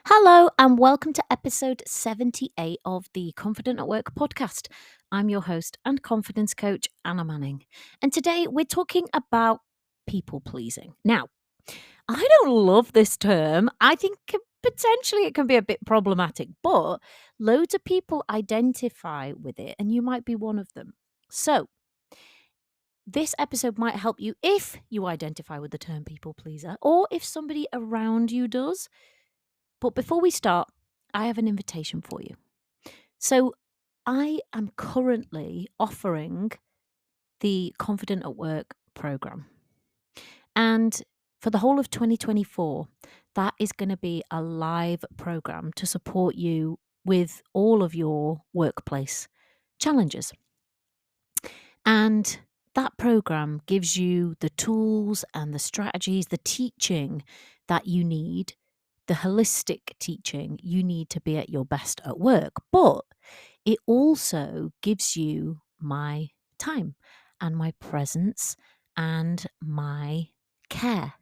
Hello, and welcome to episode 78 of the Confident at Work podcast. I'm your host and confidence coach, Anna Manning. And today we're talking about people pleasing. Now, I don't love this term. I think potentially it can be a bit problematic, but loads of people identify with it, and you might be one of them. So, this episode might help you if you identify with the term people pleaser, or if somebody around you does. But before we start, I have an invitation for you. So, I am currently offering the Confident at Work program. And for the whole of 2024, that is going to be a live program to support you with all of your workplace challenges. And that program gives you the tools and the strategies, the teaching that you need, the holistic teaching you need to be at your best at work. But it also gives you my time and my presence and my care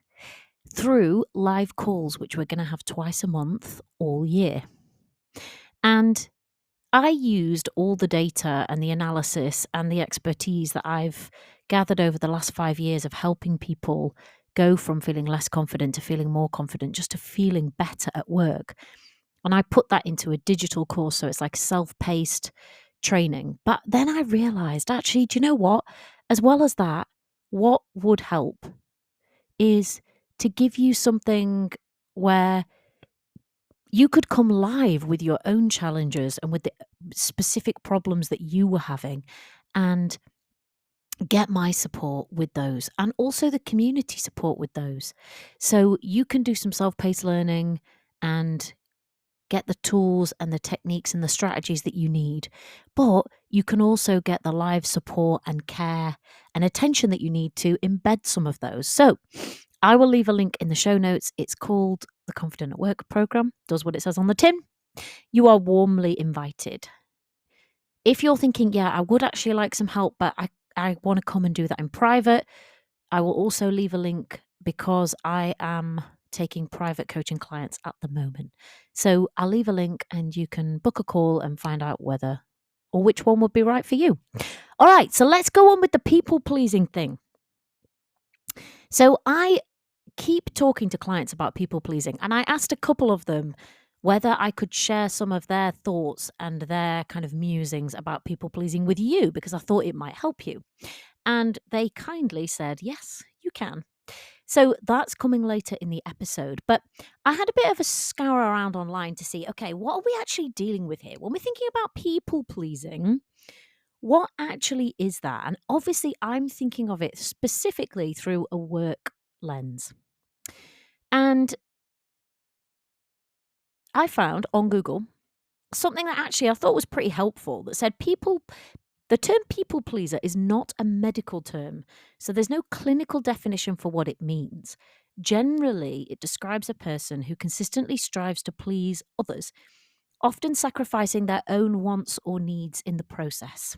through live calls, which we're going to have twice a month all year. And I used all the data and the analysis and the expertise that I've gathered over the last 5 years of helping people go from feeling less confident to feeling more confident, just to feeling better at work. And I put that into a digital course. So it's like self-paced training. But then I realized, actually, do you know what? As well as that, what would help is to give you something where you could come live with your own challenges and with the specific problems that you were having and get my support with those, and also the community support with those. So you can do some self-paced learning and get the tools and the techniques and the strategies that you need, but you can also get the live support and care and attention that you need to embed some of those. So I will leave a link in the show notes. It's called the Confident at Work program, does what it says on the tin. You are warmly invited. If you're thinking, yeah, I would actually like some help, but I want to come and do that in private, I will also leave a link because I am taking private coaching clients at the moment. So I'll leave a link and you can book a call and find out whether or which one would be right for you. All right, so let's go on with the people pleasing thing. So I keep talking to clients about people pleasing, and I asked a couple of them whether I could share some of their thoughts and their kind of musings about people pleasing with you, because I thought it might help you. And they kindly said, yes, you can. So that's coming later in the episode. But I had a bit of a scour around online to see, okay, what are we actually dealing with here? When we're thinking about people pleasing, what actually is that? And obviously, I'm thinking of it specifically through a work lens. And I found on Google something that actually I thought was pretty helpful that said the term people pleaser is not a medical term, so there's no clinical definition for what it means. Generally, it describes a person who consistently strives to please others, often sacrificing their own wants or needs in the process.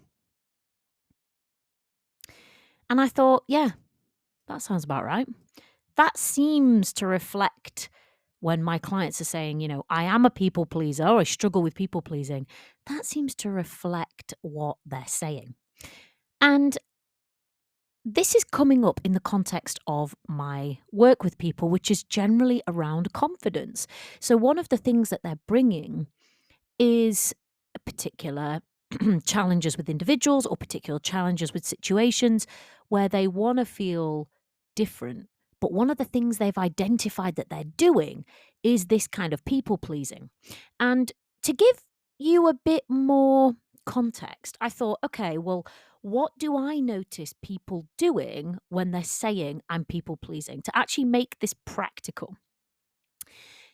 And I thought, yeah, that sounds about right. That seems to reflect when my clients are saying, I am a people pleaser or I struggle with people pleasing. That seems to reflect what they're saying. And this is coming up in the context of my work with people, which is generally around confidence. So one of the things that they're bringing is a particular challenges with individuals or particular challenges with situations where they want to feel different. But one of the things they've identified that they're doing is this kind of people pleasing. And to give you a bit more context, I thought, okay, well, what do I notice people doing when they're saying I'm people pleasing to actually make this practical?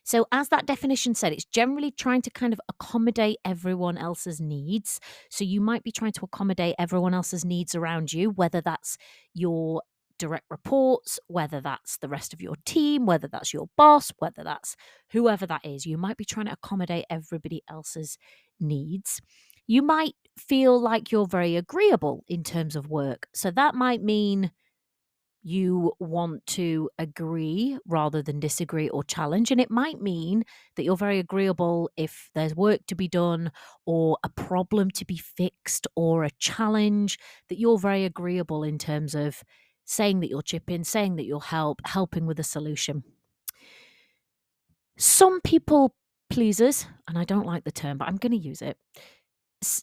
So, as that definition said, it's generally trying to kind of accommodate everyone else's needs. So, you might be trying to accommodate everyone else's needs around you, whether that's your direct reports, whether that's the rest of your team, whether that's your boss, whether that's whoever that is. You might be trying to accommodate everybody else's needs. You might feel like you're very agreeable in terms of work. So, that might mean You want to agree rather than disagree or challenge. And it might mean that you're very agreeable if there's work to be done or a problem to be fixed or a challenge, that you're very agreeable in terms of saying that you'll chip in, saying that you'll help, helping with a solution. Some people pleasers, and I don't like the term, but I'm going to use it,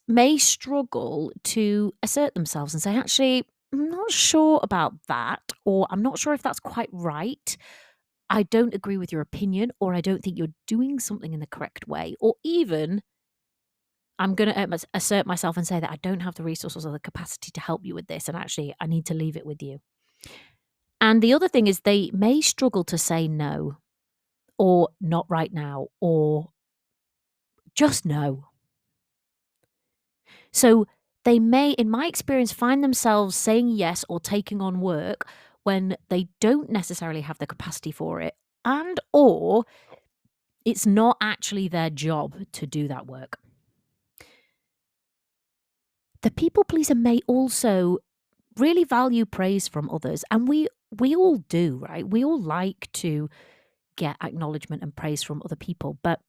may struggle to assert themselves and say, actually, I'm not sure about that, or I'm not sure if that's quite right. I don't agree with your opinion, or I don't think you're doing something in the correct way, or even I'm going to assert myself and say that I don't have the resources or the capacity to help you with this, and actually, I need to leave it with you. And the other thing is, they may struggle to say no, or not right now, or just no. So they may, in my experience, find themselves saying yes or taking on work when they don't necessarily have the capacity for it, and or it's not actually their job to do that work. The people pleaser may also really value praise from others, and we all do, right? We all like to get acknowledgement and praise from other people, but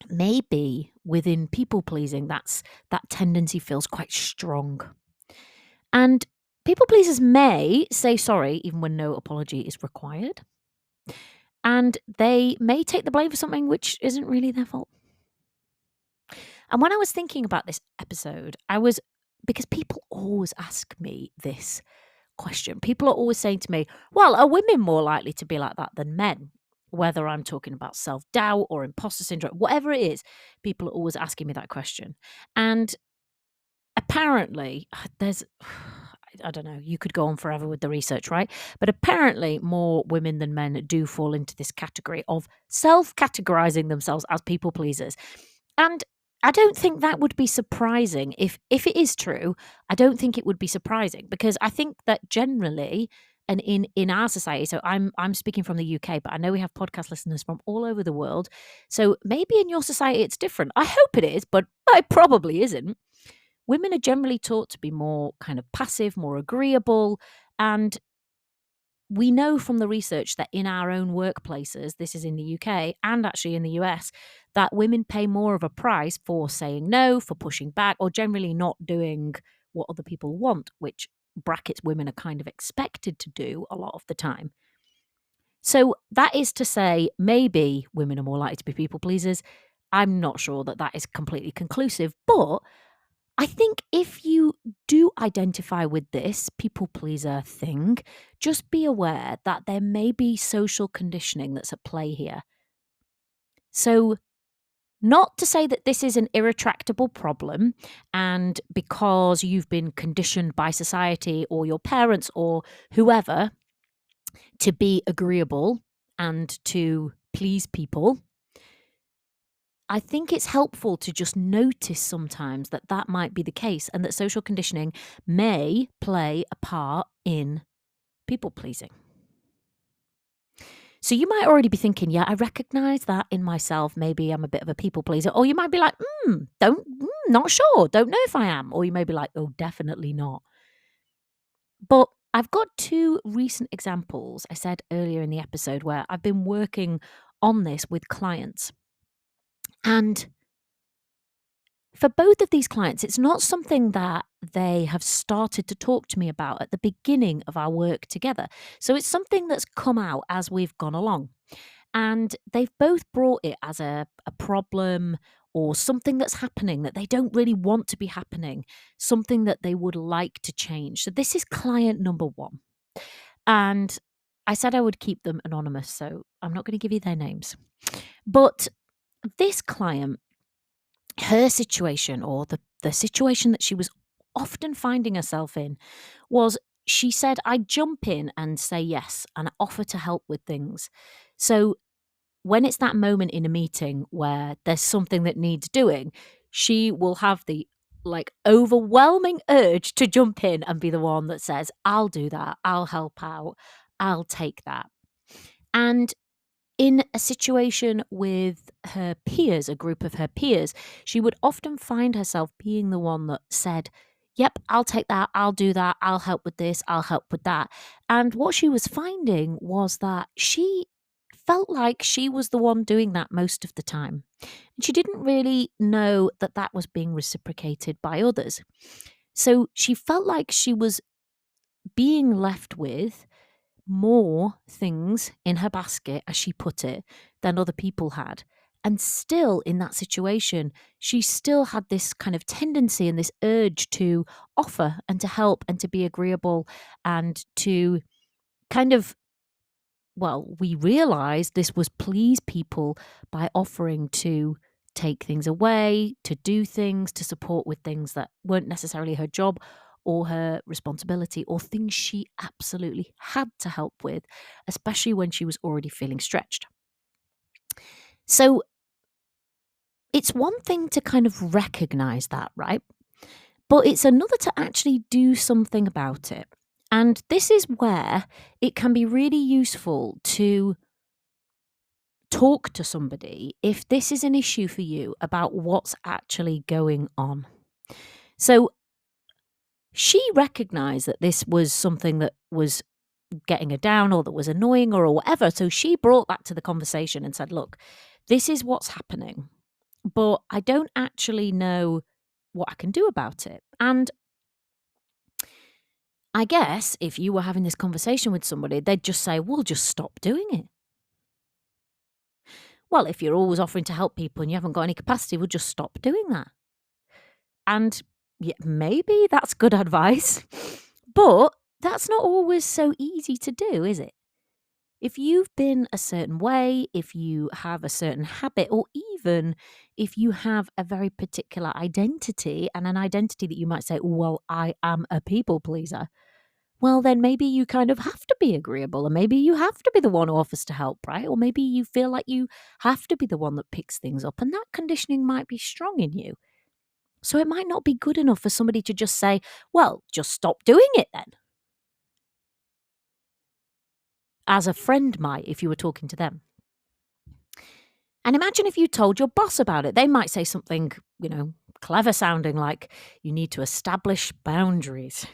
maybe within people pleasing, that tendency feels quite strong. And people pleasers may say sorry even when no apology is required. And they may take the blame for something which isn't really their fault. And when I was thinking about this episode, because people always ask me this question. People are always saying to me, well, are women more likely to be like that than men? Whether I'm talking about self-doubt or imposter syndrome, whatever it is, people are always asking me that question. And apparently, there's, I don't know, you could go on forever with the research, right? But apparently, more women than men do fall into this category of self-categorizing themselves as people pleasers. And I don't think that would be surprising. If it is true, I don't think it would be surprising, because I think that generally, and in our society, so I'm speaking from the UK, but I know we have podcast listeners from all over the world. So maybe in your society it's different. I hope it is, but it probably isn't. Women are generally taught to be more kind of passive, more agreeable. And we know from the research that in our own workplaces, this is in the UK and actually in the US, that women pay more of a price for saying no, for pushing back, or generally not doing what other people want, which brackets women are kind of expected to do a lot of the time. So that is to say, maybe women are more likely to be people pleasers. I'm not sure that that is completely conclusive, but I think if you do identify with this people pleaser thing, just be aware that there may be social conditioning that's at play here. So, not to say that this is an irretractable problem, and because you've been conditioned by society or your parents or whoever to be agreeable and to please people. I think it's helpful to just notice sometimes that that might be the case, and that social conditioning may play a part in people pleasing. So you might already be thinking, yeah, I recognize that in myself. Maybe I'm a bit of a people pleaser. Or you might be like, not sure. Don't know if I am. Or you may be like, oh, definitely not. But I've got two recent examples I said earlier in the episode where I've been working on this with clients. And for both of these clients, it's not something that they have started to talk to me about at the beginning of our work together. So it's something that's come out as we've gone along. And they've both brought it as a problem or something that's happening that they don't really want to be happening, something that they would like to change. So this is client number one. And I said I would keep them anonymous, so I'm not going to give you their names. But this client, her situation, or the situation that she was often finding herself in, was she said, I jump in and say yes and offer to help with things. So when it's that moment in a meeting where there's something that needs doing, she will have the overwhelming urge to jump in and be the one that says, I'll do that, I'll help out, I'll take that. And in a situation with her peers, a group of her peers, she would often find herself being the one that said, yep, I'll take that, I'll do that, I'll help with this, I'll help with that. And what she was finding was that she felt like she was the one doing that most of the time. And she didn't really know that that was being reciprocated by others. So she felt like she was being left with more things in her basket, as she put it, than other people had. And still in that situation, she still had this kind of tendency and this urge to offer and to help and to be agreeable and to kind of, well, we realized this was please people by offering to take things away, to do things, to support with things that weren't necessarily her job or her responsibility or things she absolutely had to help with, especially when she was already feeling stretched. So it's one thing to kind of recognize that, right? But it's another to actually do something about it. And this is where it can be really useful to talk to somebody if this is an issue for you about what's actually going on. So she recognized that this was something that was getting her down or that was annoying or whatever. So she brought that to the conversation and said, look, this is what's happening, but I don't actually know what I can do about it. And I guess if you were having this conversation with somebody, they'd just say, well, just stop doing it. Well, if you're always offering to help people and you haven't got any capacity, well, just stop doing that. And yeah, maybe that's good advice, but that's not always so easy to do, is it? If you've been a certain way, if you have a certain habit, or even if you have a very particular identity and an identity that you might say, well, I am a people pleaser, well, then maybe you kind of have to be agreeable and maybe you have to be the one who offers to help, right? Or maybe you feel like you have to be the one that picks things up and that conditioning might be strong in you. So it might not be good enough for somebody to just say, well, just stop doing it then. As a friend might if you were talking to them. And imagine if you told your boss about it. They might say something, clever sounding like you need to establish boundaries,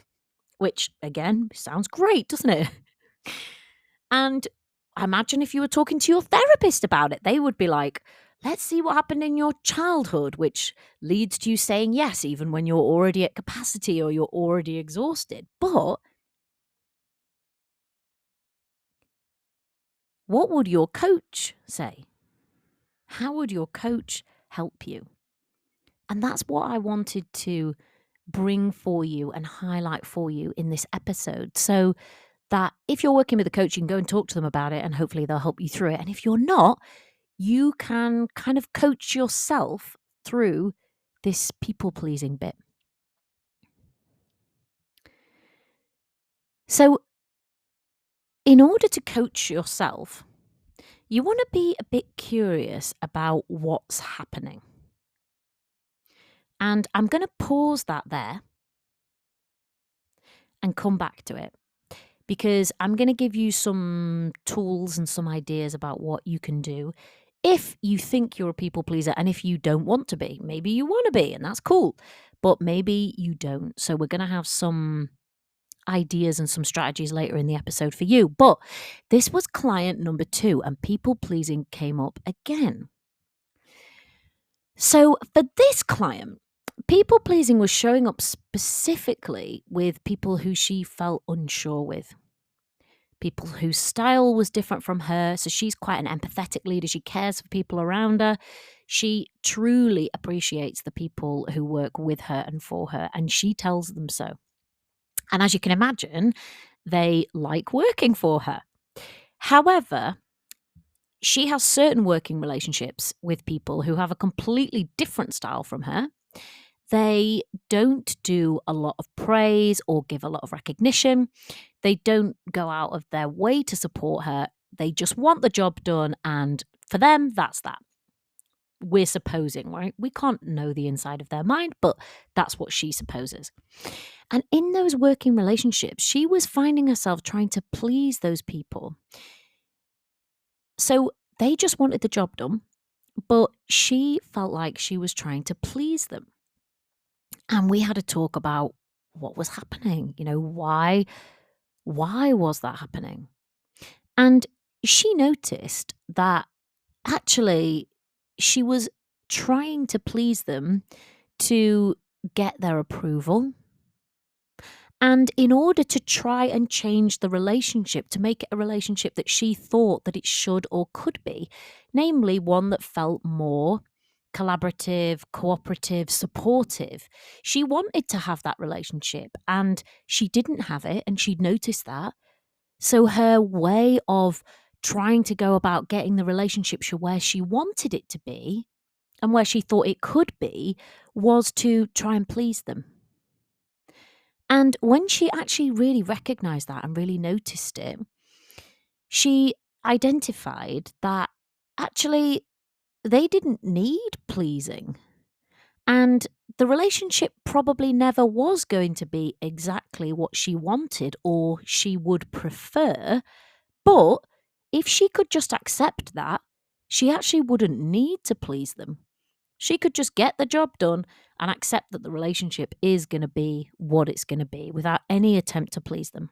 which again sounds great, doesn't it? And imagine if you were talking to your therapist about it. They would be like, let's see what happened in your childhood, which leads to you saying yes, even when you're already at capacity or you're already exhausted. But what would your coach say? How would your coach help you? And that's what I wanted to bring for you and highlight for you in this episode. So that if you're working with a coach, you can go and talk to them about it and hopefully they'll help you through it. And if you're not, you can kind of coach yourself through this people pleasing bit. So, in order to coach yourself, you want to be a bit curious about what's happening. And I'm going to pause that there and come back to it because I'm going to give you some tools and some ideas about what you can do if you think you're a people pleaser and if you don't want to be. Maybe you want to be, and that's cool, but maybe you don't. So we're going to have some ideas and some strategies later in the episode for you. But this was client number 2, and people pleasing came up again. So for this client, people pleasing was showing up specifically with people who she felt unsure with. People whose style was different from her. So she's quite an empathetic leader. She cares for people around her. She truly appreciates the people who work with her and for her, and she tells them so. And as you can imagine, they like working for her. However, she has certain working relationships with people who have a completely different style from her. They don't do a lot of praise or give a lot of recognition. They don't go out of their way to support her. They just want the job done. And for them, that's that. We're supposing, right? We can't know the inside of their mind, but that's what she supposes. And in those working relationships, she was finding herself trying to please those people. So they just wanted the job done, but she felt like she was trying to please them. And we had a talk about what was happening. Why was that happening? And she noticed that actually she was trying to please them to get their approval. And in order to try and change the relationship, to make it a relationship that she thought that it should or could be, namely one that felt more collaborative, cooperative, supportive. She wanted to have that relationship and she didn't have it, and she'd noticed that. So her way of trying to go about getting the relationship to where she wanted it to be and where she thought it could be was to try and please them. And when she actually really recognized that and really noticed it, she identified that actually they didn't need pleasing. And the relationship probably never was going to be exactly what she wanted or she would prefer. But if she could just accept that, she actually wouldn't need to please them. She could just get the job done and accept that the relationship is going to be what it's going to be without any attempt to please them.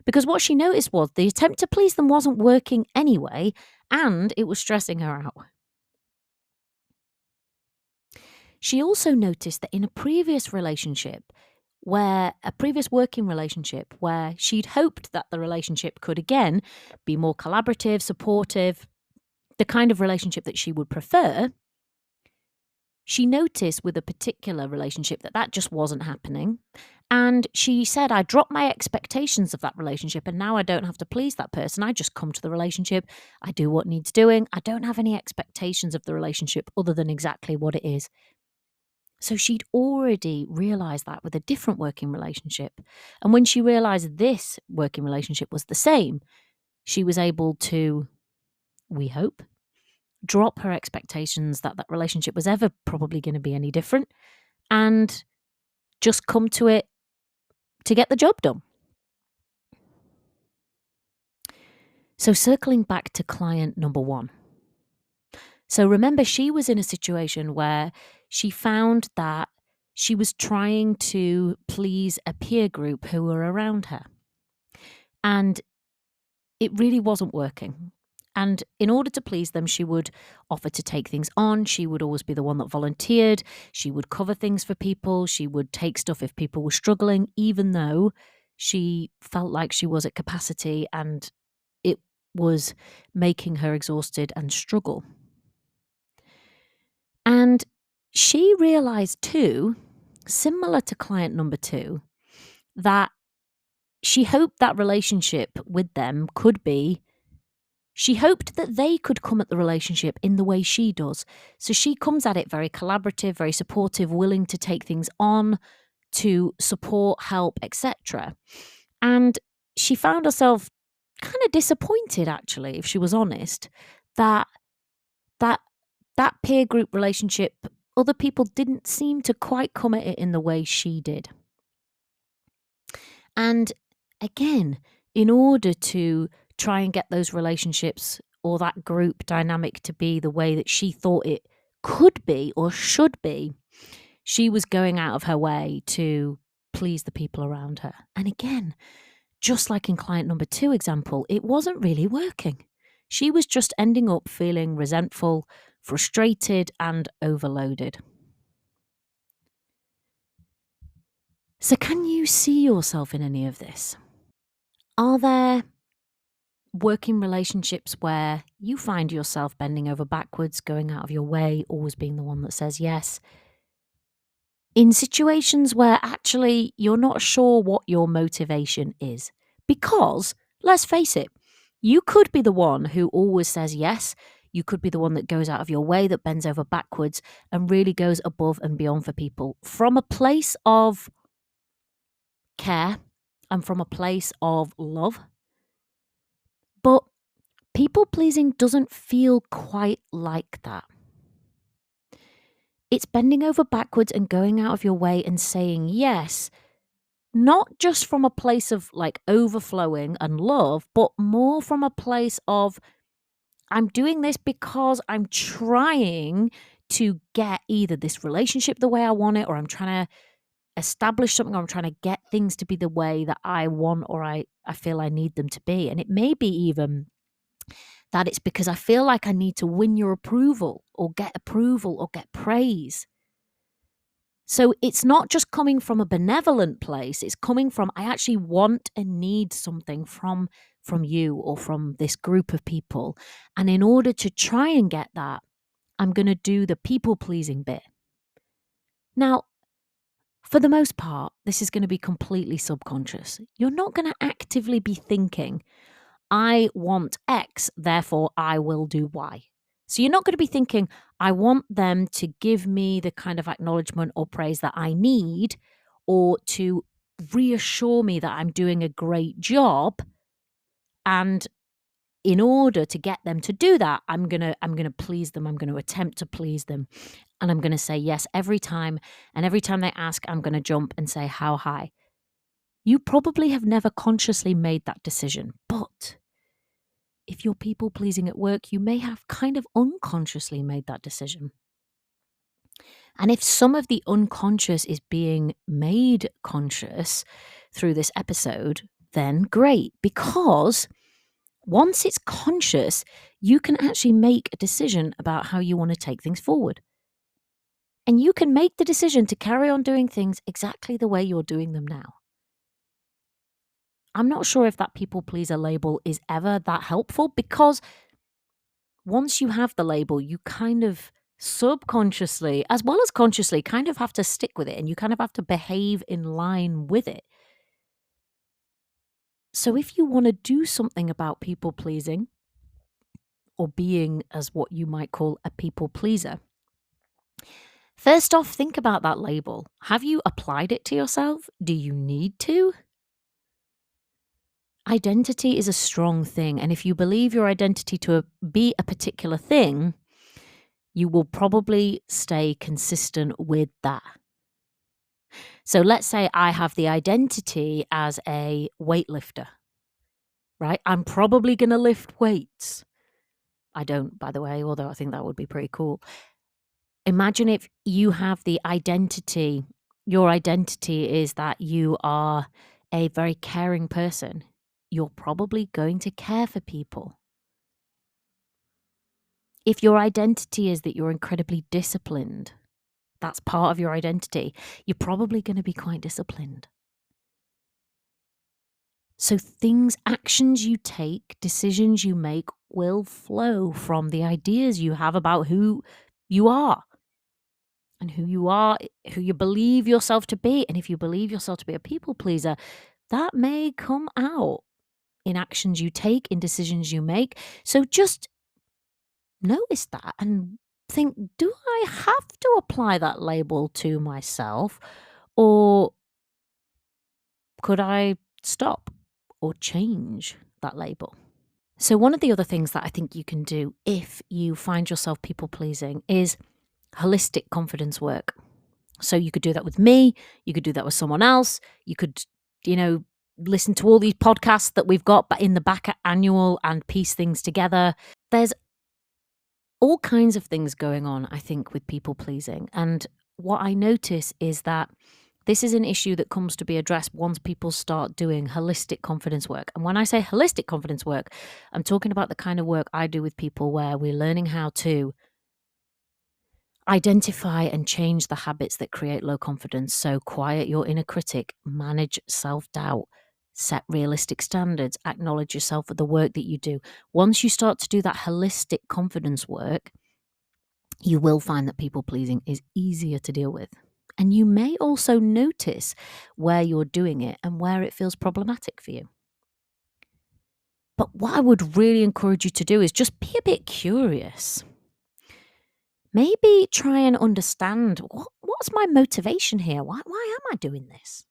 Because what she noticed was the attempt to please them wasn't working anyway, and it was stressing her out. She also noticed that in a previous working relationship where she'd hoped that the relationship could again be more collaborative, supportive, the kind of relationship that she would prefer, she noticed with a particular relationship that just wasn't happening. And she said, I dropped my expectations of that relationship and now I don't have to please that person. I just come to the relationship. I do what needs doing. I don't have any expectations of the relationship other than exactly what it is. So she'd already realized that with a different working relationship. And when she realized this working relationship was the same, she was able to, we hope, drop her expectations that relationship was ever probably going to be any different and just come to it to get the job done. So circling back to client number 1. So remember, she was in a situation where she found that she was trying to please a peer group who were around her. And it really wasn't working. And in order to please them, she would offer to take things on. She would always be the one that volunteered. She would cover things for people. She would take stuff if people were struggling, even though she felt like she was at capacity and it was making her exhausted and struggle. And she realized too, similar to client number 2, that she hoped that relationship with them could be, she hoped that they could come at the relationship in the way she does. So she comes at it very collaborative, very supportive, willing to take things on, to support, help, etc. And she found herself kind of disappointed, actually, if she was honest, that peer group relationship, other people didn't seem to quite come at it in the way she did. And again, in order to try and get those relationships or that group dynamic to be the way that she thought it could be or should be, she was going out of her way to please the people around her. And again, just like in client number 2 example, it wasn't really working. She was just ending up feeling resentful, frustrated, and overloaded. So can you see yourself in any of this? Are there working relationships where you find yourself bending over backwards, going out of your way, always being the one that says yes? In situations where actually you're not sure what your motivation is. Because, let's face it, you could be the one who always says yes. You could be the one that goes out of your way, that bends over backwards and really goes above and beyond for people from a place of care and from a place of love. But people pleasing doesn't feel quite like that. It's bending over backwards and going out of your way and saying yes, not just from a place of like overflowing and love, but more from a place of, I'm doing this because I'm trying to get either this relationship the way I want it, or I'm trying to establish something, or I'm trying to get things to be the way that I want, or I feel I need them to be. And it may be even that it's because I feel like I need to win your approval or get praise. So it's not just coming from a benevolent place, it's coming from, I actually want and need something from you or from this group of people. And in order to try and get that, I'm going to do the people pleasing bit. Now, for the most part, this is going to be completely subconscious. You're not going to actively be thinking, I want X, therefore I will do Y. So you're not going to be thinking, I want them to give me the kind of acknowledgement or praise that I need, or to reassure me that I'm doing a great job. And in order to get them to do that, I'm going to please them. I'm going to attempt to please them. And I'm going to say yes every time. And every time they ask, I'm going to jump and say, how high? You probably have never consciously made that decision, but if you're people pleasing at work, you may have kind of unconsciously made that decision. And if some of the unconscious is being made conscious through this episode, then great, because once it's conscious, you can actually make a decision about how you want to take things forward. And you can make the decision to carry on doing things exactly the way you're doing them now. I'm not sure if that people pleaser label is ever that helpful, because once you have the label, you kind of subconsciously, as well as consciously, kind of have to stick with it, and you kind of have to behave in line with it. So if you want to do something about people pleasing, or being as what you might call a people pleaser, first off, think about that label. Have you applied it to yourself? Do you need to? Identity is a strong thing, and if you believe your identity to be a particular thing, you will probably stay consistent with that. So let's say I have the identity as a weightlifter, right? I'm probably going to lift weights. I don't, by the way, although I think that would be pretty cool. Imagine if you have the identity, your identity is that you are a very caring person. You're probably going to care for people. If your identity is that you're incredibly disciplined, that's part of your identity, you're probably going to be quite disciplined. So actions you take, decisions you make will flow from the ideas you have about who you are. And who you believe yourself to be. And if you believe yourself to be a people pleaser, that may come out in actions you take, in decisions you make. So just notice that and think, do I have to apply that label to myself? Or could I stop or change that label? So one of the other things that I think you can do if you find yourself people pleasing is holistic confidence work. So you could do that with me, you could do that with someone else, you could, listen to all these podcasts that we've got in the back annual and piece things together. There's all kinds of things going on, I think, with people pleasing. And what I notice is that this is an issue that comes to be addressed once people start doing holistic confidence work. And when I say holistic confidence work, I'm talking about the kind of work I do with people where we're learning how to identify and change the habits that create low confidence. So quiet your inner critic, manage self-doubt, set realistic standards, acknowledge yourself for the work that you do. Once you start to do that holistic confidence work, you will find that people pleasing is easier to deal with. And you may also notice where you're doing it and where it feels problematic for you. But what I would really encourage you to do is just be a bit curious. Maybe try and understand what's my motivation here? Why am I doing this?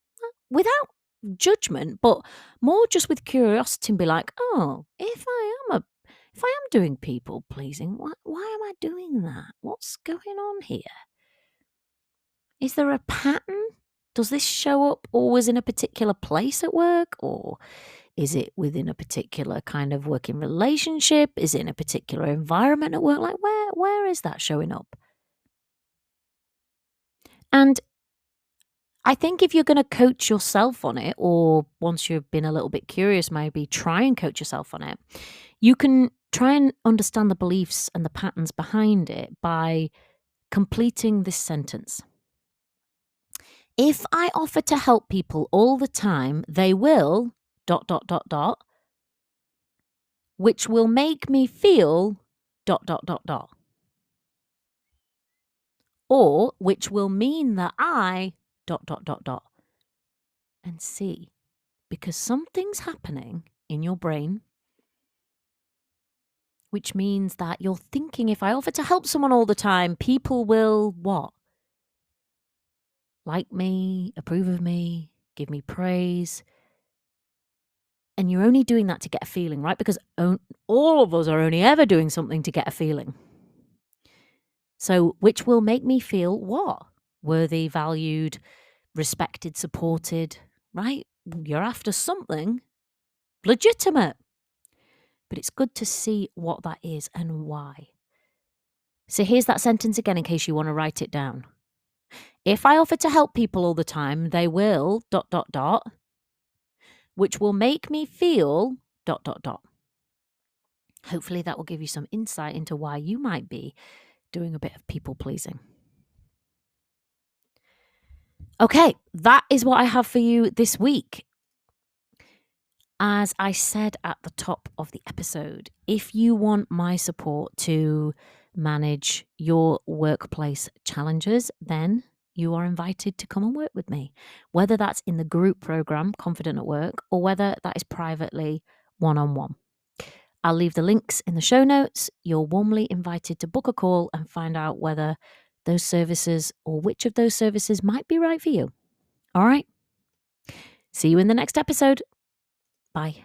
Without judgment, but more just with curiosity, and be like, oh, if I am doing people pleasing, why am I doing that? What's going on here? Is there a pattern? Does this show up always in a particular place at work, or is it within a particular kind of working relationship? Is it in a particular environment at work? Like where is that showing up? And I think if you're going to coach yourself on it, or once you've been a little bit curious, maybe try and coach yourself on it, you can try and understand the beliefs and the patterns behind it by completing this sentence. If I offer to help people all the time, they will ... which will make me feel ... or which will mean that I ... and see, because something's happening in your brain, which means that you're thinking, if I offer to help someone all the time, people will what? Like me, approve of me, give me praise. And you're only doing that to get a feeling, right? Because all of us are only ever doing something to get a feeling. So, which will make me feel what? Worthy, valued, respected, supported, right? You're after something legitimate. But it's good to see what that is and why. So here's that sentence again in case you want to write it down. If I offer to help people all the time, they will ... which will make me feel ... Hopefully that will give you some insight into why you might be doing a bit of people pleasing. Okay, that is what I have for you this week. As I said at the top of the episode, if you want my support to manage your workplace challenges, then you are invited to come and work with me, whether that's in the group program, Confident at Work, or whether that is privately one-on-one. I'll leave the links in the show notes. You're warmly invited to book a call and find out whether those services or which of those services might be right for you. All right. See you in the next episode. Bye.